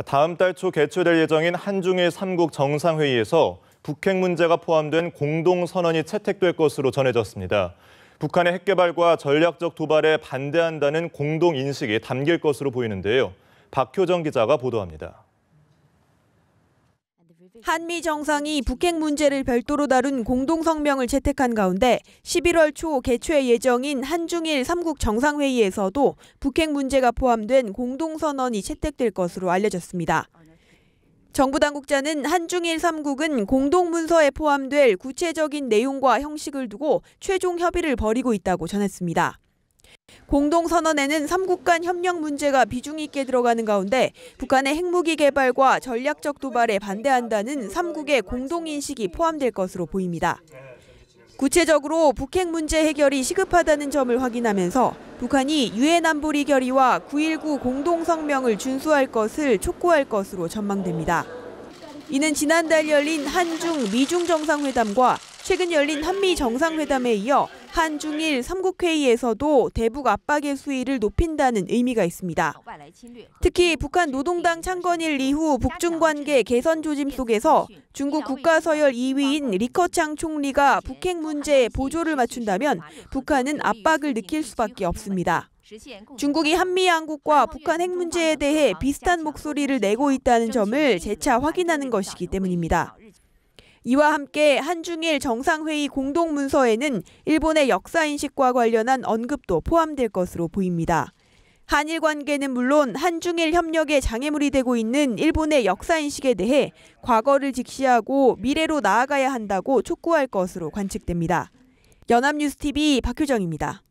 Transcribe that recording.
다음 달 초 개최될 예정인 한중일 3국 정상회의에서 북핵 문제가 포함된 공동선언이 채택될 것으로 전해졌습니다. 북한의 핵개발과 전략적 도발에 반대한다는 공동인식이 담길 것으로 보이는데요. 박효정 기자가 보도합니다. 한미 정상이 북핵 문제를 별도로 다룬 공동성명을 채택한 가운데 11월 초 개최 예정인 한중일 3국 정상회의에서도 북핵 문제가 포함된 공동선언이 채택될 것으로 알려졌습니다. 정부 당국자는 한중일 3국은 공동문서에 포함될 구체적인 내용과 형식을 두고 최종 협의를 벌이고 있다고 전했습니다. 공동선언에는 3국 간 협력 문제가 비중 있게 들어가는 가운데 북한의 핵무기 개발과 전략적 도발에 반대한다는 3국의 공동인식이 포함될 것으로 보입니다. 구체적으로 북핵 문제 해결이 시급하다는 점을 확인하면서 북한이 유엔 안보리 결의와 9.19 공동성명을 준수할 것을 촉구할 것으로 전망됩니다. 이는 지난달 열린 한중, 미중 정상회담과 최근 열린 한미 정상회담에 이어 한중일 3국 회의에서도 대북 압박의 수위를 높인다는 의미가 있습니다. 특히 북한 노동당 창건일 이후 북중 관계 개선 조짐 속에서 중국 국가서열 2위인 리커창 총리가 북핵 문제에 보조를 맞춘다면 북한은 압박을 느낄 수밖에 없습니다. 중국이 한미 양국과 북한 핵 문제에 대해 비슷한 목소리를 내고 있다는 점을 재차 확인하는 것이기 때문입니다. 이와 함께 한중일 정상회의 공동문서에는 일본의 역사인식과 관련한 언급도 포함될 것으로 보입니다. 한일 관계는 물론 한중일 협력에 장애물이 되고 있는 일본의 역사인식에 대해 과거를 직시하고 미래로 나아가야 한다고 촉구할 것으로 관측됩니다. 연합뉴스TV 박효정입니다.